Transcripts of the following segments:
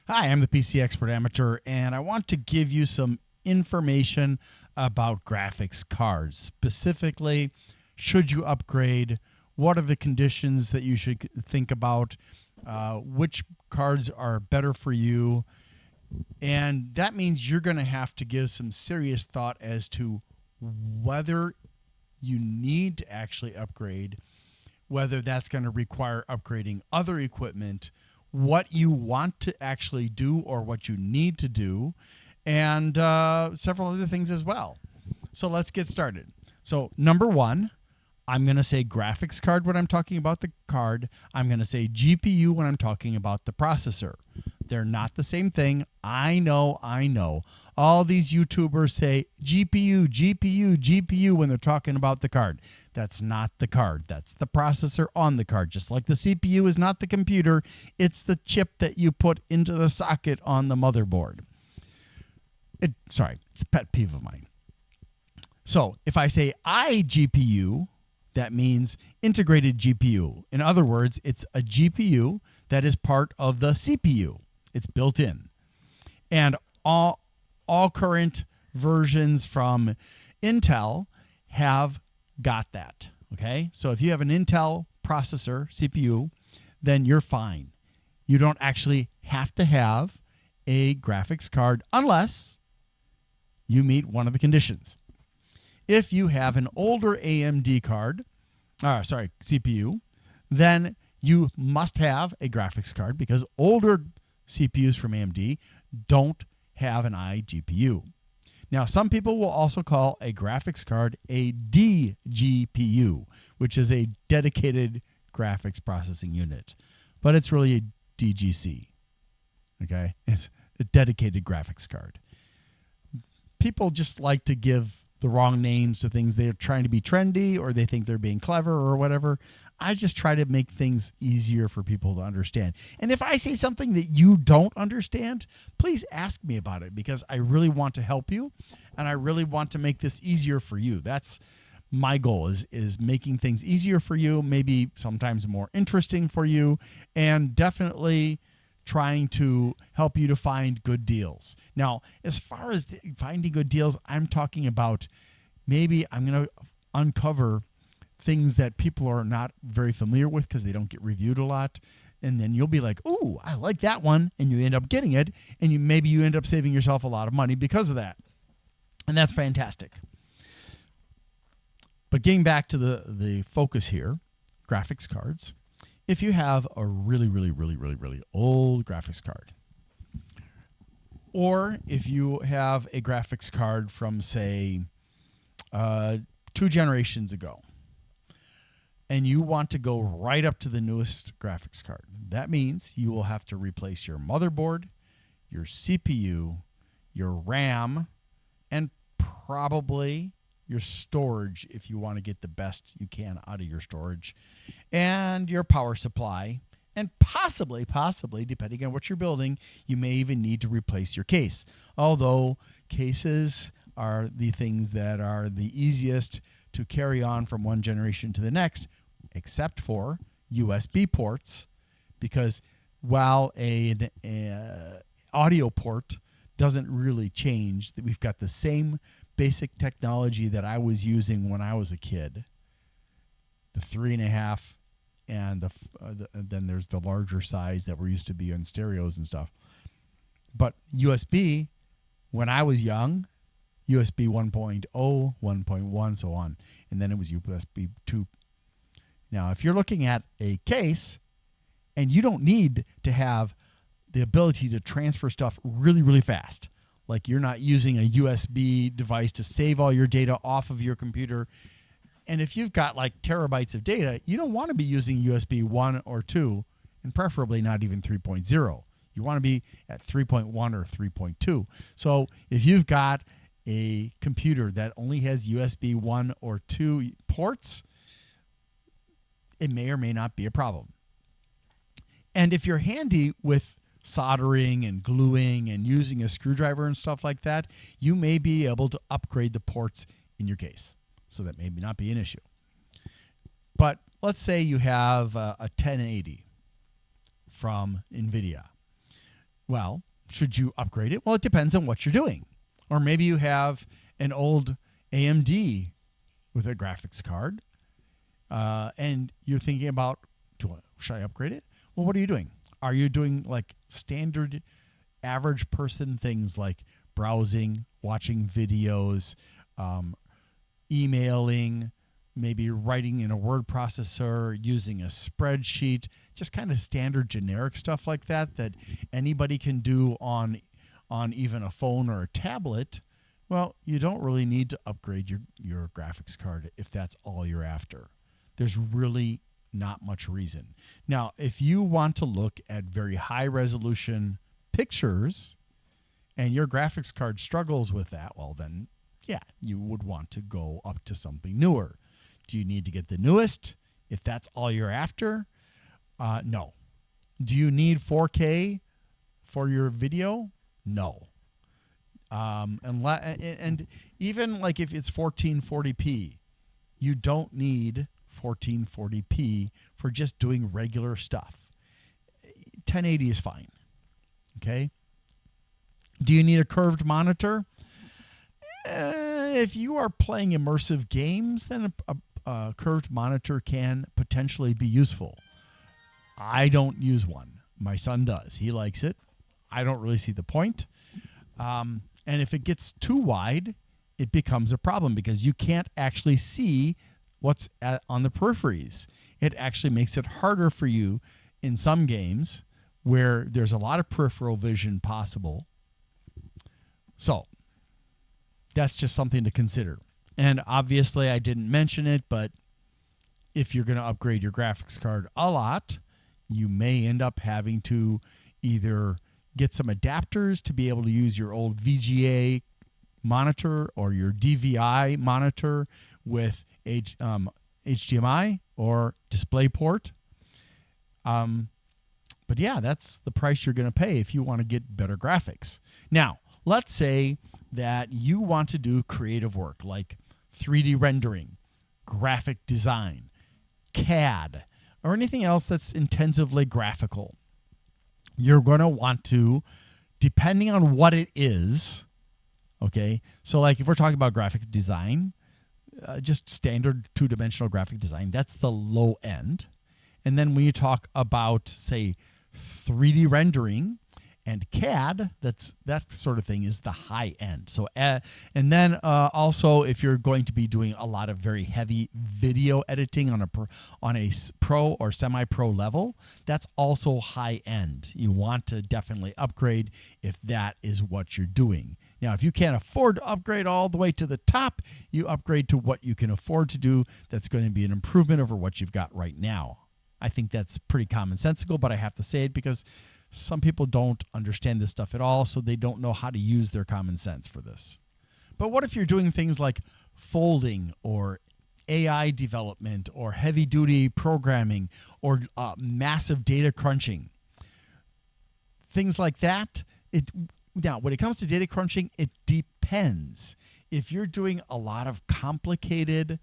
Hi, I'm the PC Expert Amateur, and I want to give you some information about graphics cards. Specifically, should you upgrade? What are the conditions that you should think about? Which cards are better for you? And that means you're going to have to give some serious thought as to whether you need to actually upgrade, whether that's going to require upgrading other equipment, what you want to actually do or what you need to do, and several other things as well. So let's get started. So, number one, I'm going to say graphics card when I'm talking about the card. I'm going to say GPU when I'm talking about the processor. They're not the same thing. I know. All these YouTubers say GPU, GPU, GPU when they're talking about the card. That's not the card. That's the processor on the card. Just like the CPU is not the computer, it's the chip that you put into the socket on the motherboard. It's a pet peeve of mine. So if I say iGPU, that means integrated GPU. In other words, it's a GPU that is part of the CPU. It's built in. And all current versions from Intel have got that. Okay? So if you have an Intel processor, CPU, then you're fine. You don't actually have to have a graphics card unless you meet one of the conditions. If you have an older AMD CPU, then you must have a graphics card because older CPUs from AMD don't have an iGPU. Now, some people will also call a graphics card a DGPU, which is a dedicated graphics processing unit, but it's really a DGC. Okay? It's a dedicated graphics card. People just like to give the wrong names to things. They're trying to be trendy or they think they're being clever or whatever. I just try to make things easier for people to understand. And if I say something that you don't understand, please ask me about it because I really want to help you and I really want to make this easier for you. That's my goal is making things easier for you, maybe sometimes more interesting for you, and definitely trying to help you to find good deals. Now, as far as finding good deals, I'm talking about maybe I'm going to uncover things that people are not very familiar with because they don't get reviewed a lot. And then you'll be like, ooh, I like that one. And you end up getting it. And maybe you end up saving yourself a lot of money because of that. And that's fantastic. But getting back to the focus here, graphics cards. If you have a really old graphics card, or if you have a graphics card from, say, 2 generations ago, and you want to go right up to the newest graphics card, that means you will have to replace your motherboard, your CPU, your RAM, and probably your storage if you want to get the best you can out of your storage, and your power supply, and possibly, depending on what you're building, you may even need to replace your case. Although cases are the things that are the easiest to carry on from one generation to the next, except for USB ports, because while an audio port doesn't really change, that we've got the same basic technology that I was using when I was a kid, the 3.5, and then there's the larger size that we're used to be in stereos and stuff. But USB, when I was young, USB 1.0, 1.1, so on, and then it was USB 2. Now, if you're looking at a case and you don't need to have the ability to transfer stuff really fast, like you're not using a USB device to save all your data off of your computer. And if you've got like terabytes of data, you don't want to be using USB 1 or 2, and preferably not even 3.0. You want to be at 3.1 or 3.2. So if you've got a computer that only has USB 1 or 2 ports, it may or may not be a problem. And if you're handy with soldering and gluing and using a screwdriver and stuff like that, you may be able to upgrade the ports in your case. So that may not be an issue. But let's say you have a 1080 from Nvidia. Well, should you upgrade it? Well, it depends on what you're doing. Or maybe you have an old AMD with a graphics card, and you're thinking about, should I upgrade it? Well, what are you doing? Are you doing like standard average person things like browsing, watching videos, emailing, maybe writing in a word processor, using a spreadsheet, just kind of standard generic stuff like that anybody can do on even a phone or a tablet? Well, you don't really need to upgrade your graphics card if that's all you're after. There's really not much reason. Now, if you want to look at very high resolution pictures and your graphics card struggles with that, well then, yeah, you would want to go up to something newer. Do you need to get the newest if that's all you're after? No. Do you need 4K for your video? No. And even like if it's 1440p, you don't need 1440p for just doing regular stuff. 1080 is fine. Okay. Do you need a curved monitor? If you are playing immersive games, then a curved monitor can potentially be useful. I don't use one. My son does. He likes it. I don't really see the point. And if it gets too wide, it becomes a problem because you can't actually see what's on the peripheries. It actually makes it harder for you in some games where there's a lot of peripheral vision possible. So that's just something to consider. And obviously I didn't mention it, but if you're going to upgrade your graphics card a lot, you may end up having to either get some adapters to be able to use your old VGA monitor or your DVI monitor with HDMI or DisplayPort. But yeah, that's the price you're going to pay if you want to get better graphics. Now, let's say that you want to do creative work like 3D rendering, graphic design, CAD, or anything else that's intensively graphical. You're going to want to, depending on what it is, okay? So like if we're talking about graphic design, just standard two-dimensional graphic design, that's the low end. And then when you talk about, say, 3D rendering and CAD, that sort of thing is the high end. So, and then also if you're going to be doing a lot of very heavy video editing on a pro or semi-pro level, that's also high end. You want to definitely upgrade if that is what you're doing. Now, if you can't afford to upgrade all the way to the top, you upgrade to what you can afford to do. That's going to be an improvement over what you've got right now. I think that's pretty commonsensical, but I have to say it because some people don't understand this stuff at all, so they don't know how to use their common sense for this. But what if you're doing things like folding or AI development or heavy-duty programming or massive data crunching? Things like that. Now, when it comes to data crunching, it depends. If you're doing a lot of complicated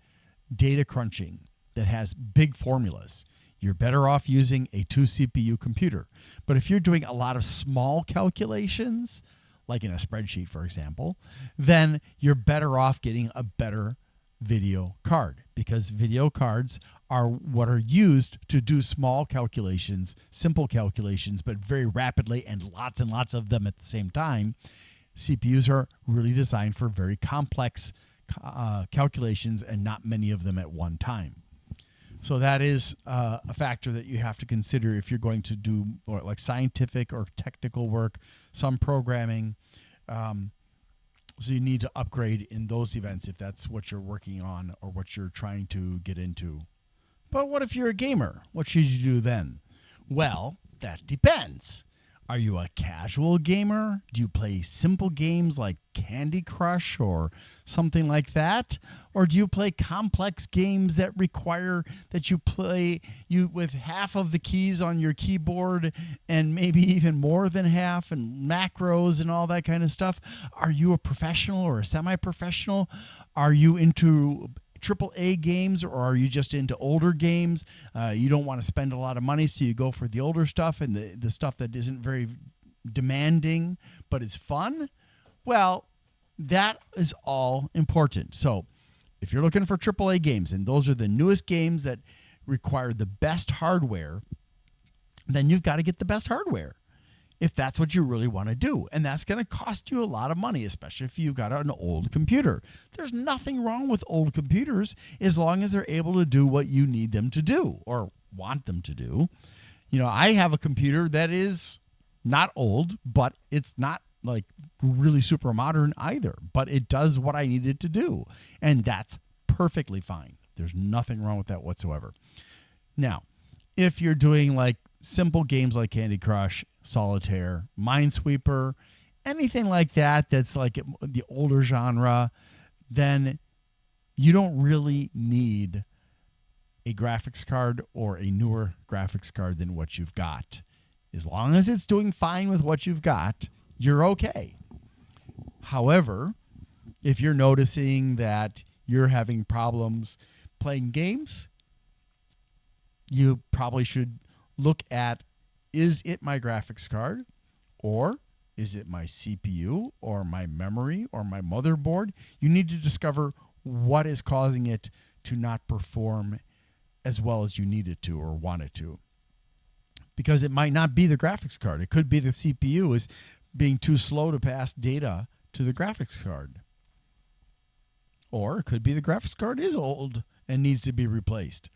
data crunching that has big formulas, you're better off using a 2-CPU computer. But if you're doing a lot of small calculations, like in a spreadsheet, for example, then you're better off getting a better video card, because video cards are what are used to do small calculations, simple calculations, but very rapidly and lots of them at the same time. CPUs are really designed for very complex calculations and not many of them at one time. So that is a factor that you have to consider if you're going to do like scientific or technical work, some programming. So you need to upgrade in those events if that's what you're working on or what you're trying to get into. But what if you're a gamer? What should you do then? Well, that depends. Are you a casual gamer? Do you play simple games like Candy Crush or something like that? Or do you play complex games that require that you play with half of the keys on your keyboard and maybe even more than half and macros and all that kind of stuff? Are you a professional or a semi-professional? Are you into AAA games, or are you just into older games? You don't want to spend a lot of money, so you go for the older stuff and the stuff that isn't very demanding but is fun, well, that is all important. So if you're looking for AAA games, and those are the newest games that require the best hardware, then you've got to get the best hardware if that's what you really want to do. And that's going to cost you a lot of money, especially if you've got an old computer. There's nothing wrong with old computers as long as they're able to do what you need them to do or want them to do. You know, I have a computer that is not old, but it's not like really super modern either, but it does what I need it to do. And that's perfectly fine. There's nothing wrong with that whatsoever. Now, if you're doing like simple games like Candy Crush, Solitaire, Minesweeper, anything like that that's like the older genre, then you don't really need a graphics card or a newer graphics card than what you've got. As long as it's doing fine with what you've got, you're okay. However, if you're noticing that you're having problems playing games, you probably should look at, is it my graphics card, or is it my CPU or my memory or my motherboard? You need to discover what is causing it to not perform as well as you need it to or want it to. Because it might not be the graphics card. It could be the CPU is being too slow to pass data to the graphics card. Or it could be the graphics card is old and needs to be replaced.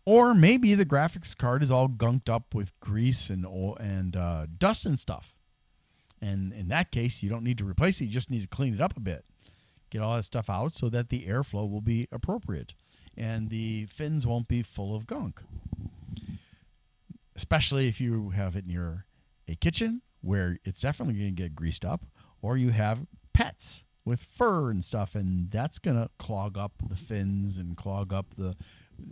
Or maybe the graphics card is all gunked up with grease and dust and stuff. And in that case, you don't need to replace it. You just need to clean it up a bit. Get all that stuff out so that the airflow will be appropriate and the fins won't be full of gunk. Especially if you have it near a kitchen where it's definitely going to get greased up, or you have pets with fur and stuff, and that's going to clog up the fins and clog up the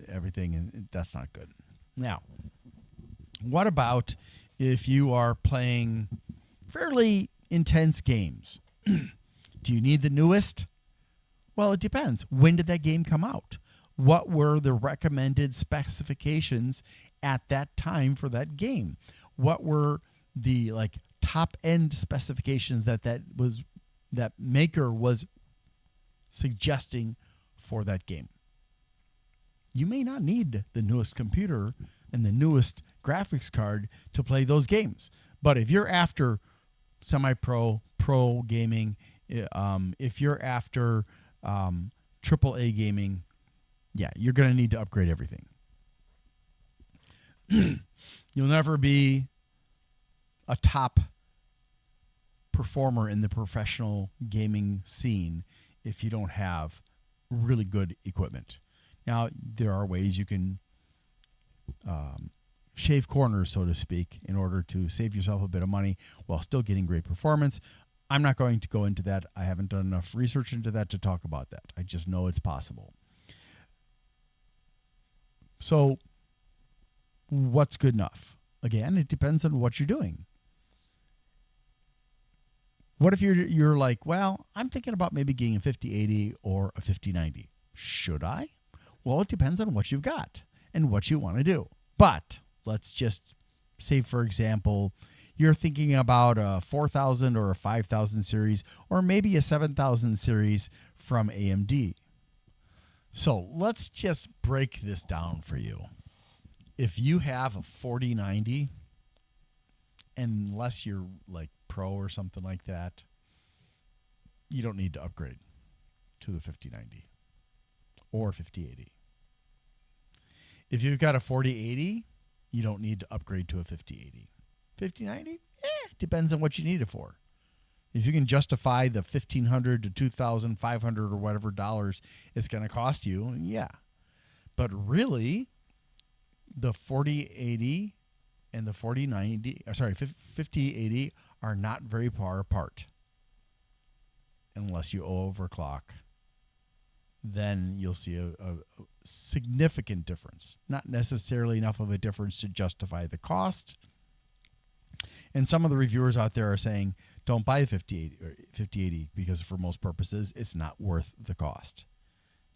everything, and that's not good. Now, what about if you are playing fairly intense games? Do you need the newest? Well, it depends. When did that game come out? What were the recommended specifications at that time for that game? What were the top end specifications that maker was suggesting for that game? You may not need the newest computer and the newest graphics card to play those games. But if you're after semi-pro, pro gaming, if you're after AAA gaming, yeah, you're going to need to upgrade everything. You'll never be a top performer in the professional gaming scene if you don't have really good equipment. Now, there are ways you can shave corners, so to speak, in order to save yourself a bit of money while still getting great performance. I'm not going to go into that. I haven't done enough research into that to talk about that. I just know it's possible. So, what's good enough? Again, it depends on what you're doing. What if you're like, well, I'm thinking about maybe getting a 5080 or a 5090. Should I? Well, it depends on what you've got and what you want to do. But let's just say, for example, you're thinking about a 4000 or a 5000 series or maybe a 7000 series from AMD. So let's just break this down for you. If you have a 4090, unless you're like pro or something like that, you don't need to upgrade to the 5090 or 5080. If you've got a 4080, you don't need to upgrade to a 5080. 5090? Depends on what you need it for. If you can justify the $1,500 to $2,500 or whatever dollars it's going to cost you, yeah. But really, the 4080 and the 5080 are not very far apart. Unless you overclock, then you'll see a significant difference. Not necessarily enough of a difference to justify the cost. And some of the reviewers out there are saying, don't buy the 5080 because for most purposes, it's not worth the cost.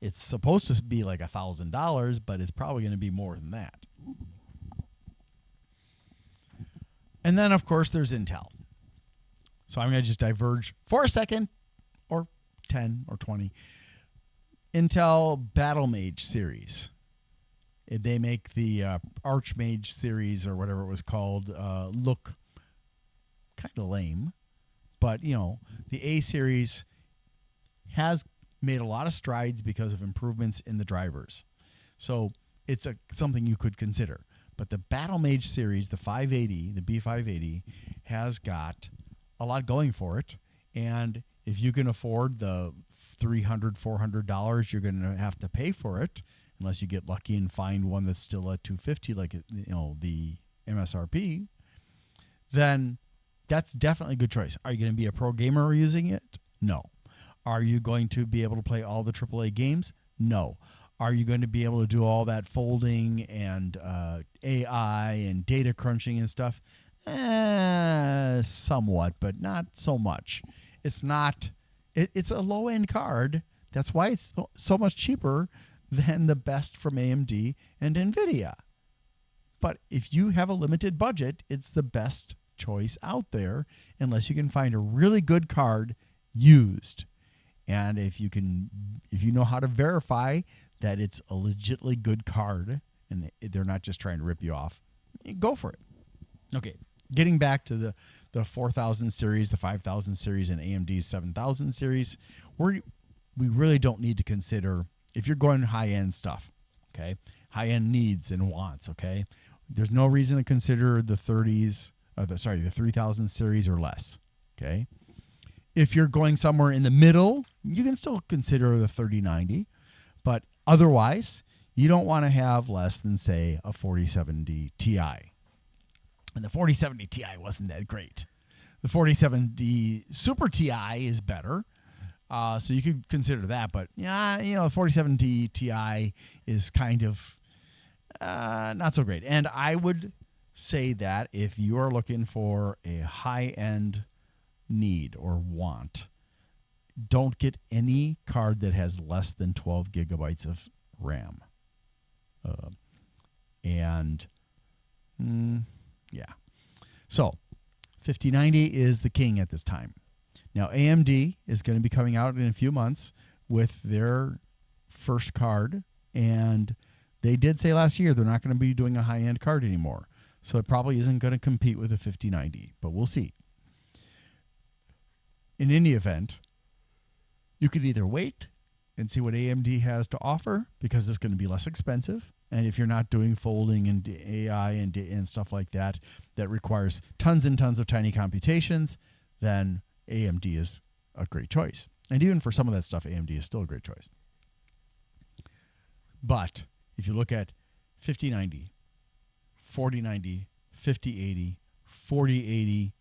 It's supposed to be like $1,000, but it's probably going to be more than that. And then, of course, there's Intel. So I'm going to just diverge for a second, or 10 or 20. Intel Battlemage series. They make the Archmage series or whatever it was called look kind of lame. But, you know, the A series has made a lot of strides because of improvements in the drivers. So it's something you could consider. But the Battlemage series, the 580, the B580, has got a lot going for it. And if you can afford the $300, $400 you're going to have to pay for it, unless you get lucky and find one that's still at $250, like, you know, the MSRP, then that's definitely a good choice. Are you going to be a pro gamer using it? No. Are you going to be able to play all the AAA games? No. Are you going to be able to do all that folding and AI and data crunching and stuff? Somewhat, but not so much. It's not. It's a low-end card. That's why it's so much cheaper than the best from AMD and Nvidia. But if you have a limited budget, it's the best choice out there, unless you can find a really good card used. And if you know how to verify that it's a legitimately good card and they're not just trying to rip you off, go for it. Okay, getting back to the 4000 series, the 5000 series, and AMD's 7000 series, we really don't need to consider, if you're going high-end stuff, okay, high-end needs and wants, okay, there's no reason to consider the 3000 series or less, okay. If you're going somewhere in the middle, you can still consider the 3090, but otherwise, you don't want to have less than, say, a 4070 Ti. And the 4070 Ti wasn't that great. The 4070 Super Ti is better, so you could consider that. But yeah, you know, the 4070 Ti is kind of not so great. And I would say that if you are looking for a high-end need or want, don't get any card that has less than 12 gigabytes of RAM. Yeah. So 5090 is the king at this time. Now AMD is going to be coming out in a few months with their first card, and they did say last year they're not going to be doing a high-end card anymore. So it probably isn't going to compete with a 5090, but we'll see. In any event, you could either wait and see what AMD has to offer, because it's going to be less expensive. And if you're not doing folding and AI and stuff like that, that requires tons and tons of tiny computations, then AMD is a great choice. And even for some of that stuff, AMD is still a great choice. But if you look at 5090, 4090, 5080, 4080,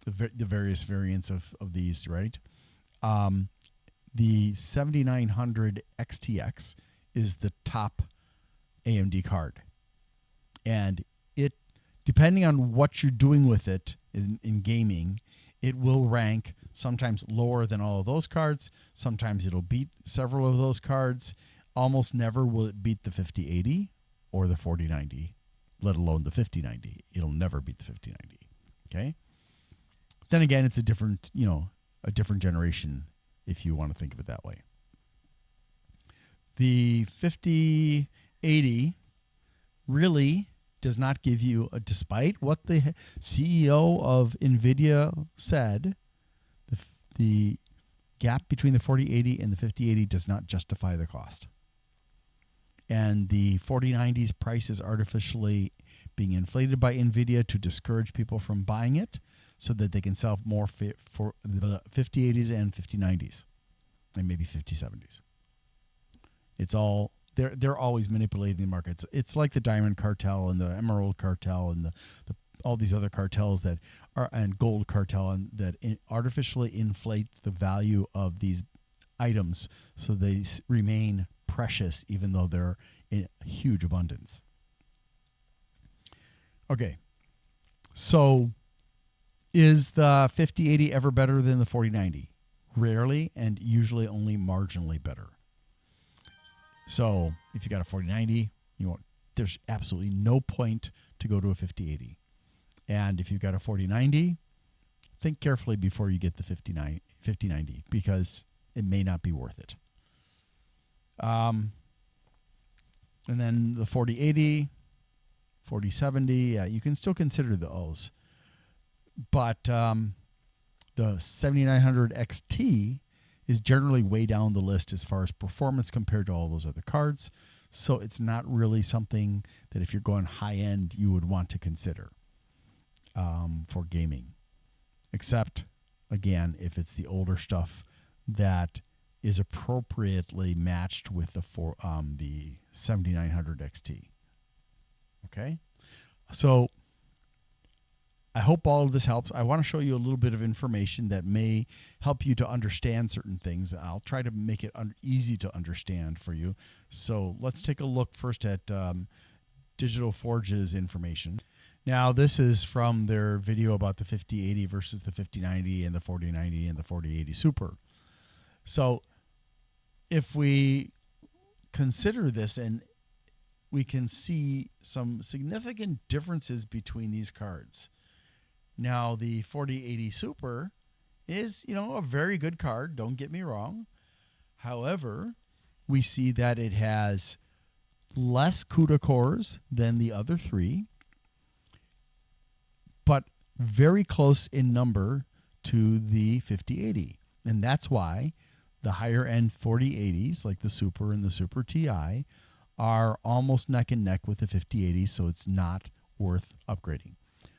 the various variants of these, right? The 7900 XTX is the top AMD card. And it, depending on what you're doing with it in gaming, it will rank sometimes lower than all of those cards. Sometimes it'll beat several of those cards. Almost never will it beat the 5080 or the 4090, let alone the 5090. It'll never beat the 5090. Okay? Then again, it's a different generation, if you want to think of it that way. The 5080 really does not give you, despite what the CEO of Nvidia said, the gap between the 4080 and the 5080 does not justify the cost. And the 4090's price is artificially being inflated by Nvidia to discourage people from buying it, so that they can sell more for the 5080s and 5090s, and maybe 5070s. It's all they're always manipulating the markets. It's like the Diamond Cartel and the Emerald Cartel and the all these other cartels that are, and Gold Cartel, and that artificially inflate the value of these items so they remain precious, even though they're in huge abundance. Okay, so is the 5080 ever better than the 4090? Rarely, and usually only marginally better. So if you got a 4090, there's absolutely no point to go to a 5080. And if you've got a 4090, think carefully before you get the 5090 because it may not be worth it. And then the 4080, 4070, yeah, you can still consider those. But the 7900 XT is generally way down the list as far as performance compared to all those other cards. So it's not really something that if you're going high end, you would want to consider for gaming. Except, again, if it's the older stuff that is appropriately matched with the 7900 XT. Okay? So I hope all of this helps. I want to show you a little bit of information that may help you to understand certain things. I'll try to make it easy to understand for you. So let's take a look first at Digital Forge's information. Now, this is from their video about the 5080 versus the 5090 and the 4090 and the 4080 Super. So if we consider this, and we can see some significant differences between these cards. Now, the 4080 Super is, a very good card, don't get me wrong. However, we see that it has less CUDA cores than the other three, but very close in number to the 5080. And that's why the higher end 4080s, like the Super and the Super Ti, are almost neck and neck with the 5080, so it's not worth upgrading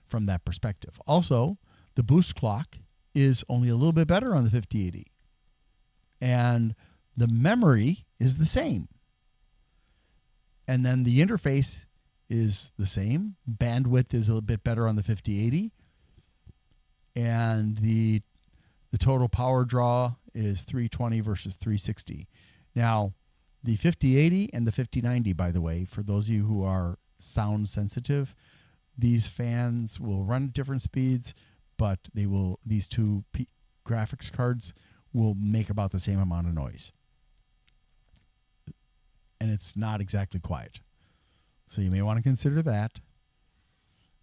from that perspective. Also, the boost clock is only a little bit better on the 5080. And the memory is the same. And then the interface is the same. Bandwidth is a little bit better on the 5080. And the total power draw is 320 versus 360. Now, the 5080 and the 5090, by the way, for those of you who are sound sensitive, these fans will run at different speeds, but these two graphics cards will make about the same amount of noise. And it's not exactly quiet. So you may want to consider that.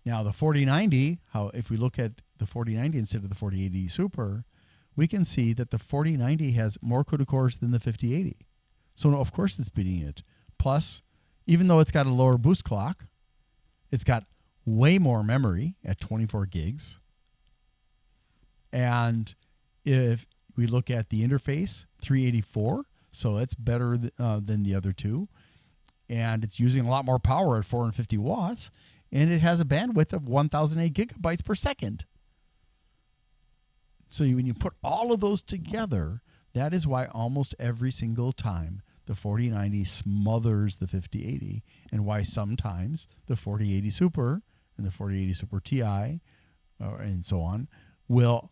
Now, the 4090, if we look at the 4090 instead of the 4080 Super, we can see that the 4090 has more CUDA cores than the 5080. So, of course, it's beating it. Plus, even though it's got a lower boost clock, it's got way more memory at 24 gigs. And if we look at the interface, 384, so it's better than the other two. And it's using a lot more power at 450 watts. And it has a bandwidth of 1,008 gigabytes per second. So when you put all of those together, that is why almost every single time the 4090 smothers the 5080, and why sometimes the 4080 Super and the 4080 Super Ti and so on will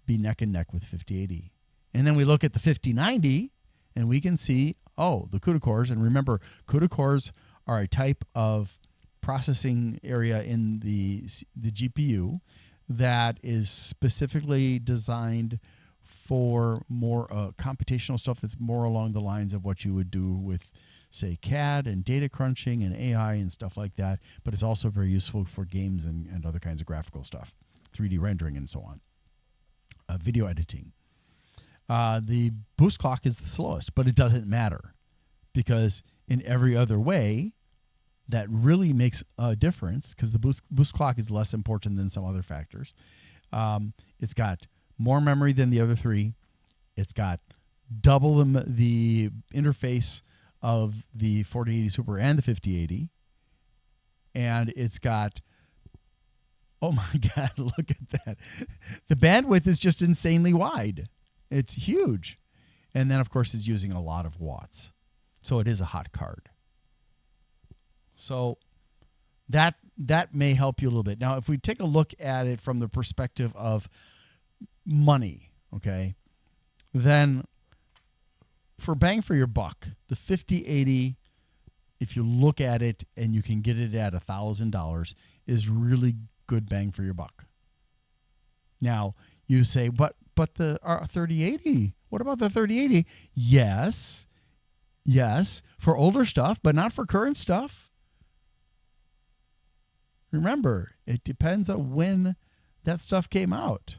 be neck and neck with 5080. And then we look at the 5090 and we can see, the CUDA cores. And remember, CUDA cores are a type of processing area in the GPU that is specifically designed for more computational stuff that's more along the lines of what you would do with, say, CAD and data crunching and AI and stuff like that. But it's also very useful for games and other kinds of graphical stuff, 3D rendering and so on, video editing. The boost clock is the slowest, but it doesn't matter because in every other way, that really makes a difference because the boost clock is less important than some other factors. It's got more memory than the other three. It's got double the interface of the 4080 Super and the 5080. And it's got, oh my God, look at that. The bandwidth is just insanely wide. It's huge. And then, of course, it's using a lot of watts. So it is a hot card. So that may help you a little bit. Now, if we take a look at it from the perspective of money, okay, then for bang for your buck, the 5080, if you look at it and you can get it at $1,000, is really good bang for your buck. Now, you say, but the 3080, what about the 3080? Yes, for older stuff, but not for current stuff. Remember, it depends on when that stuff came out.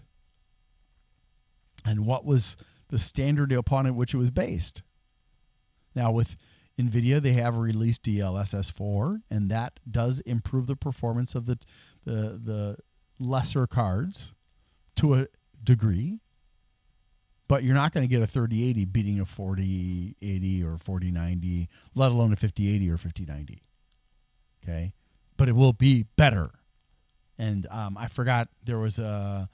and what was the standard upon which it was based. Now, with Nvidia, they have released DLSS 4, and that does improve the performance of the lesser cards to a degree. But you're not going to get a 3080 beating a 4080 or 4090, let alone a 5080 or 5090. Okay, but it will be better. And I forgot there were some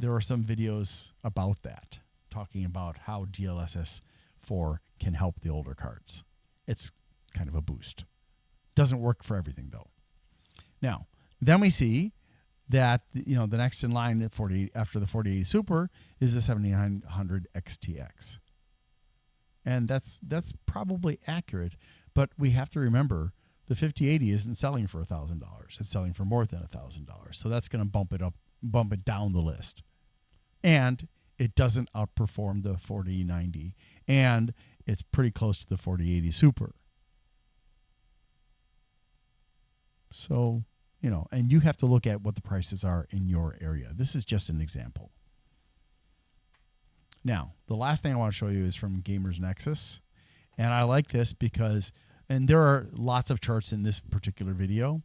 videos about that, talking about how DLSS 4 can help the older cards. It's kind of a boost. Doesn't work for everything though. Now, then we see that the next in line at 40 after the 4080 Super is the 7900 XTX. And that's probably accurate, but we have to remember the 5080 isn't selling for $1,000. It's selling for more than $1,000. So that's going to bump it down the list. And it doesn't outperform the 4090, and it's pretty close to the 4080 Super. So, and you have to look at what the prices are in your area. This is just an example. Now, the last thing I want to show you is from Gamers Nexus. And I like this because, and there are lots of charts in this particular video,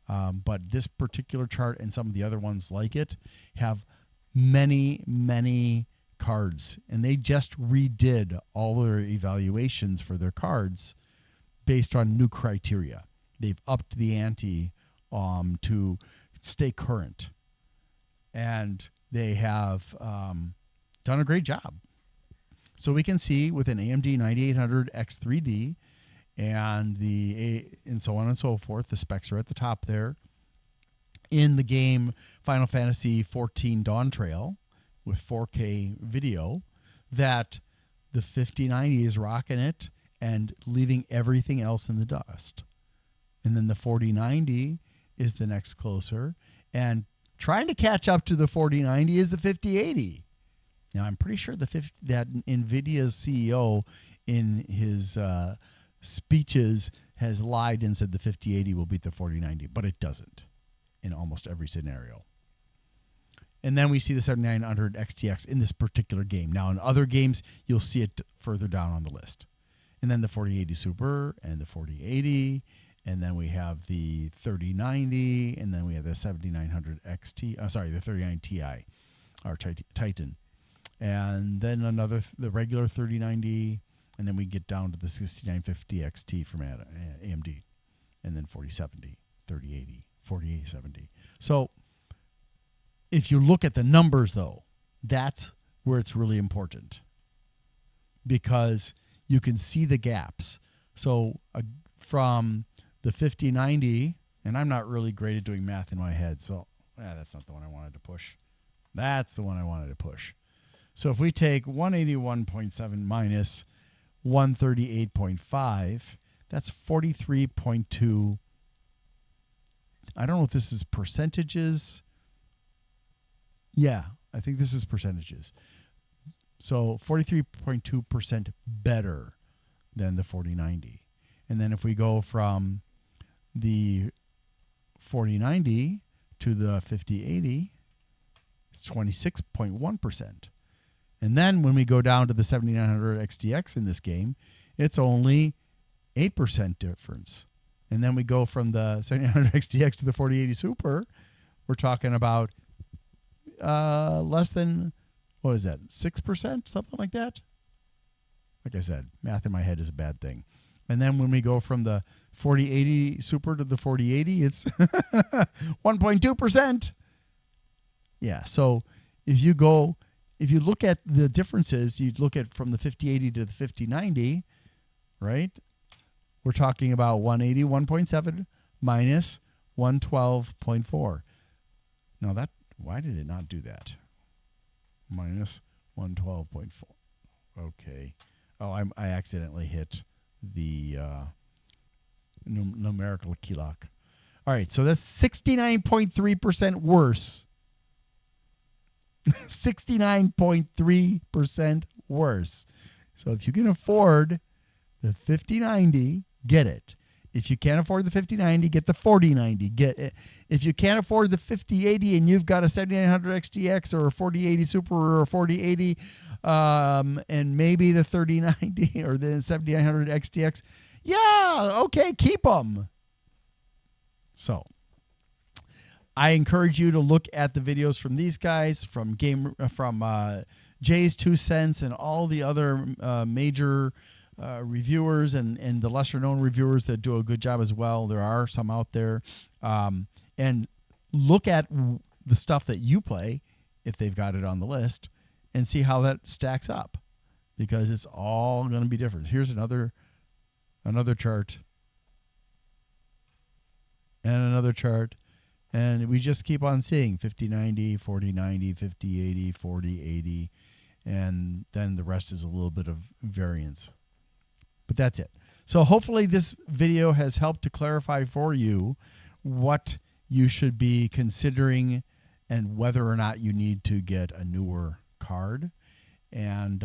but this particular chart and some of the other ones like it have many, many cards. And they just redid all their evaluations for their cards based on new criteria. They've upped the ante to stay current. And they have done a great job. So we can see with an AMD 9800 X3D and so on and so forth, the specs are at the top there. In the game Final Fantasy XIV Dawn Trail with 4K video, that the 5090 is rocking it and leaving everything else in the dust. And then the 4090 is the next closer, and trying to catch up to the 4090 is the 5080. Now, I'm pretty sure that NVIDIA's CEO in his speeches has lied and said the 5080 will beat the 4090, but it doesn't in almost every scenario. And then we see the 7900 XTX in this particular game. Now, in other games, you'll see it further down on the list. And then the 4080 Super and the 4080, and then we have the 3090, and then we have the 7900 XT. The 39 Ti or Titan. And then the regular 3090, and then we get down to the 6950 XT from AMD, and then 4070, 3080, 4870. So if you look at the numbers, though, that's where it's really important, because you can see the gaps. So from the 5090, and I'm not really great at doing math in my head, so that's not the one I wanted to push. That's the one I wanted to push. So if we take 181.7 minus 138.5, that's 43.2. I don't know if this is percentages. Yeah, I think this is percentages. So 43.2% better than the 4090. And then if we go from the 4090 to the 5080, it's 26.1%. And then when we go down to the 7900 XTX in this game, it's only 8% difference. And then we go from the 7900 XTX to the 4080 Super, we're talking about less than, what is that, 6%, something like that? Like I said, math in my head is a bad thing. And then when we go from the 4080 Super to the 4080, it's 1.2%. Yeah, so if you look at the differences, you look at from the 5080 to the 5090, right? We're talking about 181.7 minus 112.4. Now why did it not do that? Minus 112.4. Okay. Oh, I accidentally hit the numerical key lock. All right, so that's 69.3% worse. 69.3% worse. So if you can afford the 5090, get it. If you can't afford the 5090, get the 4090. If you can't afford the 5080 and you've got a 7900 XTX or a 4080 Super or a 4080 and maybe the 3090 or the 7900 XTX, yeah, okay, keep them. So I encourage you to look at the videos from these guys, from Jay's 2 Cents and all the other major reviewers and the lesser known reviewers that do a good job as well. There are some out there. And look at the stuff that you play, if they've got it on the list, and see how that stacks up, because it's all going to be different. Here's another chart and another chart. And we just keep on seeing 5090, 4090, 5080, 4080, and then the rest is a little bit of variance. But that's it. So hopefully this video has helped to clarify for you what you should be considering and whether or not you need to get a newer card. And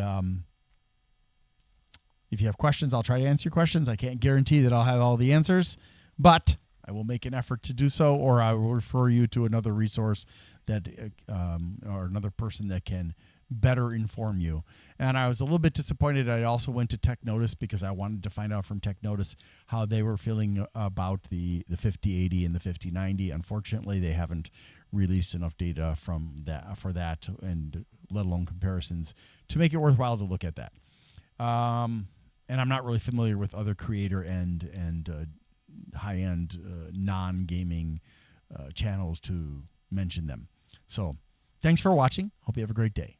if you have questions, I'll try to answer your questions. I can't guarantee that I'll have all the answers, but I will make an effort to do so, or I will refer you to another resource that, or another person that can better inform you. And I was a little bit disappointed. I also went to TechNotice because I wanted to find out from TechNotice how they were feeling about the 5080 and the 5090. Unfortunately, they haven't released enough data for that, and let alone comparisons to make it worthwhile to look at that. And I'm not really familiar with other creator and high-end non-gaming channels to mention them. So thanks for watching. Hope you have a great day.